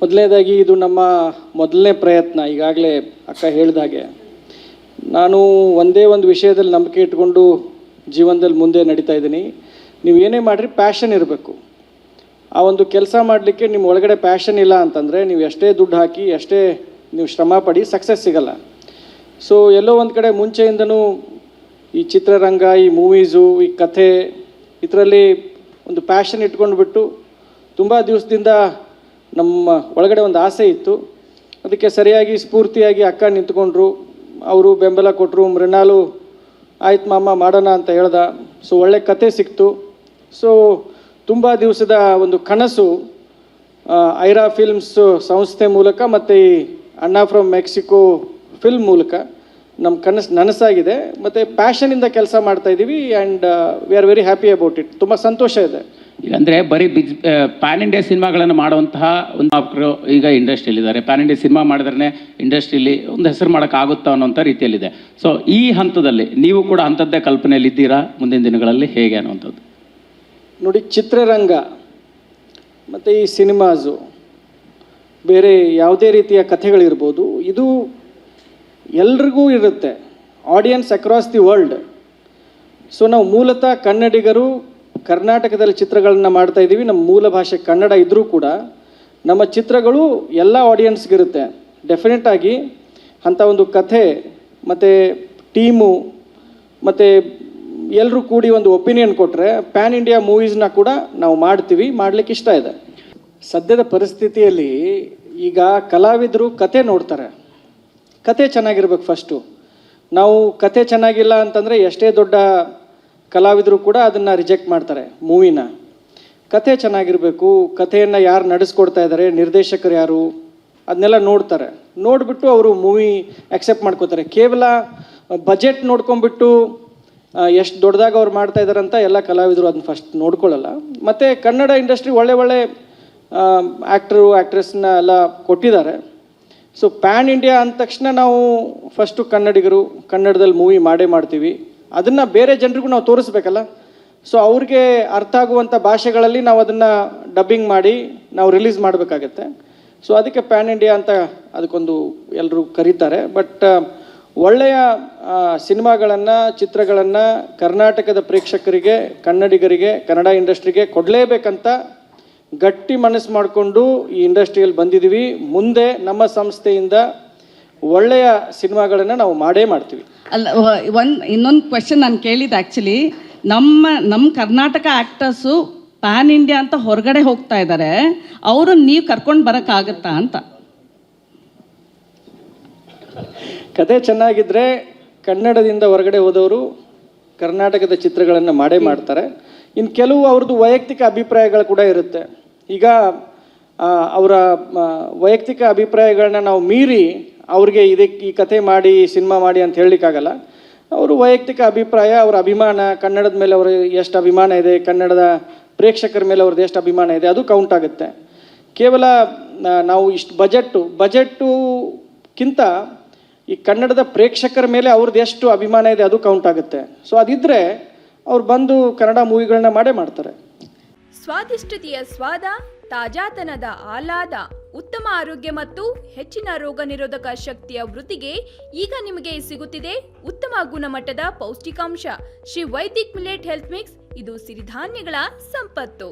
ಮೊದಲನೇದಾಗಿ ಇದು ನಮ್ಮ ಮೊದಲನೇ ಪ್ರಯತ್ನ. ಈಗಾಗಲೇ ಅಕ್ಕ ಹೇಳಿದಾಗೆ ನಾನು ಒಂದೇ ಒಂದು ವಿಷಯದಲ್ಲಿ ನಂಬಿಕೆ ಇಟ್ಕೊಂಡು ಜೀವನದಲ್ಲಿ ಮುಂದೆ ನಡೀತಾ ಇದ್ದೀನಿ. ನೀವು ಏನೇ ಮಾಡಿರಿ ಪ್ಯಾಷನ್ ಇರಬೇಕು. ಆ ಒಂದು ಕೆಲಸ ಮಾಡಲಿಕ್ಕೆ ನಿಮ್ಮ ಒಳಗಡೆ ಪ್ಯಾಷನ್ ಇಲ್ಲ ಅಂತಂದರೆ ನೀವು ಎಷ್ಟೇ ದುಡ್ಡು ಹಾಕಿ ಎಷ್ಟೇ ನೀವು ಶ್ರಮ ಪಡಿ ಸಕ್ಸಸ್ ಸಿಗಲ್ಲ. ಸೊ ಎಲ್ಲೋ ಒಂದು ಕಡೆ ಮುಂಚೆಯಿಂದನೂ ಈ ಚಿತ್ರರಂಗ, ಈ ಮೂವೀಸು, ಈ ಕಥೆ ಇದರಲ್ಲಿ ಒಂದು ಪ್ಯಾಷನ್ ಇಟ್ಕೊಂಡ್ಬಿಟ್ಟು ತುಂಬ ದಿವಸದಿಂದ ನಮ್ಮ ಒಳಗಡೆ ಒಂದು ಆಸೆ ಇತ್ತು. ಅದಕ್ಕೆ ಸರಿಯಾಗಿ ಸ್ಫೂರ್ತಿಯಾಗಿ ಅಕ್ಕ ನಿಂತ್ಕೊಂಡ್ರು, ಅವರು ಬೆಂಬಲ ಕೊಟ್ಟರು. ಮೃಣಾಲು ಆಯ್ತು ಮಾಮ ಮಾಡೋಣ ಅಂತ ಹೇಳ್ದ. ಸೊ ಒಳ್ಳೆ ಕತೆ ಸಿಕ್ತು. ಸೊ ತುಂಬ ದಿವಸದ ಒಂದು ಕನಸು ಐರಾ ಫಿಲ್ಮ್ಸ್ ಸಂಸ್ಥೆ ಮೂಲಕ ಮತ್ತು ಈ ಅಣ್ಣಾ ಫ್ರಮ್ ಮೆಕ್ಸಿಕೋ ಫಿಲ್ಮ್ ಮೂಲಕ ನಮ್ಮ ಕನಸು ನನಸಾಗಿದೆ. ಮತ್ತು ಪ್ಯಾಷನಿಂದ ಕೆಲಸ ಮಾಡ್ತಾಯಿದ್ದೀವಿ and we are very happy about it. ತುಂಬ ಸಂತೋಷ ಇದೆ. ಅಂದರೆ ಬರೀ ಪ್ಯಾನ್ ಇಂಡಿಯಾ ಸಿನಿಮಾಗಳನ್ನು ಮಾಡುವಂತಹ ಒಂದು ಈಗ ಇಂಡಸ್ಟ್ರಿಯಲ್ಲಿದ್ದಾರೆ. ಪ್ಯಾನ್ ಇಂಡಿಯಾ ಸಿನಿಮಾ ಮಾಡಿದ್ರೆ ಇಂಡಸ್ಟ್ರಿಯಲ್ಲಿ ಒಂದು ಹೆಸರು ಮಾಡೋಕ್ಕಾಗುತ್ತಾ ಅನ್ನೋಂಥ ರೀತಿಯಲ್ಲಿದೆ. ಸೊ ಈ ಹಂತದಲ್ಲಿ ನೀವು ಕೂಡ ಅಂಥದ್ದೇ ಕಲ್ಪನೆಯಲ್ಲಿ ಇದ್ದೀರಾ ಮುಂದಿನ ದಿನಗಳಲ್ಲಿ ಹೇಗೆ ಅನ್ನುವಂಥದ್ದು? ನೋಡಿ, ಚಿತ್ರರಂಗ ಮತ್ತು ಈ ಸಿನಿಮಾಸು ಬೇರೆ ಯಾವುದೇ ರೀತಿಯ ಕಥೆಗಳಿರ್ಬೋದು, ಇದು ಎಲ್ರಿಗೂ ಇರುತ್ತೆ, audience across the world. So ನಾವು ಮೂಲತಃ ಕನ್ನಡಿಗರು ಕರ್ನಾಟಕದಲ್ಲಿ ಚಿತ್ರಗಳನ್ನ ಮಾಡ್ತಾ ಇದ್ದೀವಿ. ನಮ್ಮ ಮೂಲ ಭಾಷೆ ಕನ್ನಡ ಇದ್ದರೂ ಕೂಡ ನಮ್ಮ ಚಿತ್ರಗಳು ಎಲ್ಲ ಆಡಿಯನ್ಸ್ಗಿರುತ್ತೆ. ಡೆಫಿನೆಟಾಗಿ ಅಂಥ ಒಂದು ಕಥೆ ಮತ್ತು ಟೀಮು ಮತ್ತು ಎಲ್ಲರೂ ಕೂಡಿ ಒಂದು ಒಪಿನಿಯನ್ ಕೊಟ್ಟರೆ ಪ್ಯಾನ್ ಇಂಡಿಯಾ ಮೂವೀಸ್ನ ಕೂಡ ನಾವು ಮಾಡ್ತೀವಿ, ಮಾಡಲಿಕ್ಕೆ ಇಷ್ಟ ಇದೆ. ಸದ್ಯದ ಪರಿಸ್ಥಿತಿಯಲ್ಲಿ ಈಗ ಕಲಾವಿದರು ಕತೆ ನೋಡ್ತಾರೆ. ಕತೆ ಚೆನ್ನಾಗಿರ್ಬೇಕು ಫಸ್ಟು. ನಾವು ಕತೆ ಚೆನ್ನಾಗಿಲ್ಲ ಅಂತಂದರೆ ಎಷ್ಟೇ ದೊಡ್ಡ ಕಲಾವಿದರು ಕೂಡ ಅದನ್ನು ರಿಜೆಕ್ಟ್ ಮಾಡ್ತಾರೆ ಮೂವಿನ. ಕತೆ ಚೆನ್ನಾಗಿರಬೇಕು. ಕಥೆಯನ್ನು ಯಾರು ನಡೆಸ್ಕೊಡ್ತಾ ಇದ್ದಾರೆ, ನಿರ್ದೇಶಕರು ಯಾರು, ಅದನ್ನೆಲ್ಲ ನೋಡ್ತಾರೆ. ನೋಡಿಬಿಟ್ಟು ಅವರು ಮೂವಿ ಆಕ್ಸೆಪ್ಟ್ ಮಾಡ್ಕೋತಾರೆ. ಕೇವಲ ಬಜೆಟ್ ನೋಡ್ಕೊಂಬಿಟ್ಟು ಎಷ್ಟು ದೊಡ್ಡದಾಗ ಅವ್ರು ಮಾಡ್ತಾ ಇದ್ದಾರೆ ಅಂತ ಎಲ್ಲ ಕಲಾವಿದರು ಅದನ್ನ ಫಸ್ಟ್ ನೋಡ್ಕೊಳ್ಳಲ್ಲ. ಮತ್ತು ಕನ್ನಡ ಇಂಡಸ್ಟ್ರಿ ಒಳ್ಳೆ ಆ್ಯಕ್ಟ್ರು ಆ್ಯಕ್ಟ್ರೆಸ್ನ ಎಲ್ಲ ಕೊಟ್ಟಿದ್ದಾರೆ. ಸೊ ಪ್ಯಾನ್ ಇಂಡಿಯಾ ಅಂದ ತಕ್ಷಣ ನಾವು ಫಸ್ಟು ಕನ್ನಡಿಗರು ಕನ್ನಡದಲ್ಲಿ ಮೂವಿ ಮಾಡ್ತೀವಿ. ಅದನ್ನು ಬೇರೆ ಜನರಿಗೂ ನಾವು ತೋರಿಸ್ಬೇಕಲ್ಲ. ಸೊ ಅವ್ರಿಗೆ ಅರ್ಥ ಆಗುವಂಥ ಭಾಷೆಗಳಲ್ಲಿ ನಾವು ಅದನ್ನು ಡಬ್ಬಿಂಗ್ ಮಾಡಿ ನಾವು ರಿಲೀಸ್ ಮಾಡಬೇಕಾಗತ್ತೆ. ಸೊ ಅದಕ್ಕೆ ಪ್ಯಾನ್ ಇಂಡಿಯಾ ಅಂತ ಅದಕ್ಕೊಂದು ಎಲ್ಲರೂ ಕರೀತಾರೆ. ಬಟ್ ಒಳ್ಳೆಯ ಸಿನಿಮಾಗಳನ್ನು, ಚಿತ್ರಗಳನ್ನು ಕರ್ನಾಟಕದ ಪ್ರೇಕ್ಷಕರಿಗೆ, ಕನ್ನಡಿಗರಿಗೆ, ಕನ್ನಡ ಇಂಡಸ್ಟ್ರಿಗೆ ಕೊಡಲೇಬೇಕಂತ ಗಟ್ಟಿ ಮನಸ್ಸು ಮಾಡಿಕೊಂಡು ಈ ಇಂಡಸ್ಟ್ರಿಯಲ್ಲಿ ಬಂದಿದ್ದೀವಿ. ಮುಂದೆ ನಮ್ಮ ಸಂಸ್ಥೆಯಿಂದ ಒಳ್ಳೆಯ ಸಿನಿಮಾಗಳನ್ನು ನಾವು ಮಾಡ್ತೀವಿ. ಅಲ್ಲ, ಇನ್ನೊಂದು ಕ್ವೆಶನ್ ನಾನು ಕೇಳಿದ್ದು ಆ್ಯಕ್ಚುಲಿ, ನಮ್ಮ ಕರ್ನಾಟಕ ಆ್ಯಕ್ಟರ್ಸು ಪ್ಯಾನ್ ಇಂಡಿಯಾ ಅಂತ ಹೊರಗಡೆ ಹೋಗ್ತಾ ಇದ್ದಾರೆ, ಅವರು ನೀವು ಕರ್ಕೊಂಡು ಬರೋಕ್ಕಾಗತ್ತಾ ಅಂತ? ಕತೆ ಚೆನ್ನಾಗಿದ್ದರೆ ಕನ್ನಡದಿಂದ ಹೊರಗಡೆ ಹೋದವರು ಕರ್ನಾಟಕದ ಚಿತ್ರಗಳನ್ನು ಮಾಡ್ತಾರೆ. ಇನ್ನು ಕೆಲವು ಅವ್ರದ್ದು ವೈಯಕ್ತಿಕ ಅಭಿಪ್ರಾಯಗಳು ಕೂಡ ಇರುತ್ತೆ. ಈಗ ಅವರ ವೈಯಕ್ತಿಕ ಅಭಿಪ್ರಾಯಗಳನ್ನ ನಾವು ಮೀರಿ ಅವ್ರಿಗೆ ಈ ಕತೆ ಮಾಡಿ, ಸಿನಿಮಾ ಮಾಡಿ ಅಂತ ಹೇಳಲಿಕ್ಕಾಗಲ್ಲ. ಅವರು ವೈಯಕ್ತಿಕ ಅಭಿಪ್ರಾಯ, ಅವರ ಅಭಿಮಾನ, ಕನ್ನಡದ ಮೇಲೆ ಅವ್ರ ಎಷ್ಟು ಅಭಿಮಾನ ಇದೆ, ಕನ್ನಡದ ಪ್ರೇಕ್ಷಕರ ಮೇಲೆ ಅವ್ರದ್ದು ಎಷ್ಟು ಅಭಿಮಾನ ಇದೆ, ಅದು ಕೌಂಟ್ ಆಗುತ್ತೆ. ಕೇವಲ ನಾವು ಇಷ್ಟು ಬಜೆಟ್ಟುಕ್ಕಿಂತ ಈ ಕನ್ನಡದ ಪ್ರೇಕ್ಷಕರ ಮೇಲೆ ಅವ್ರದ್ದು ಎಷ್ಟು ಅಭಿಮಾನ ಇದೆ ಅದು ಕೌಂಟ್ ಆಗುತ್ತೆ. ಸೊ ಅದಿದ್ದರೆ ಅವ್ರು ಬಂದು ಕನ್ನಡ ಮೂವಿಗಳನ್ನ ಮಾಡ್ತಾರೆ. ಸ್ವಾದಿಷ್ಟತೆಯ ಸ್ವಾದ, ತಾಜಾತನದ ಆಹ್ಲಾದ, ಉತ್ತಮ ಆರೋಗ್ಯ ಮತ್ತು ಹೆಚ್ಚಿನ ರೋಗ ನಿರೋಧಕ ಶಕ್ತಿಯ ವೃದ್ಧಿಗೆ ಈಗ ನಿಮಗೆ ಸಿಗುತ್ತಿದೆ ಉತ್ತಮ ಗುಣಮಟ್ಟದ ಪೌಷ್ಟಿಕಾಂಶ Shri Vaidik millet health mix. ಇದು ಸಿರಿಧಾನ್ಯಗಳ ಸಂಪತ್ತು.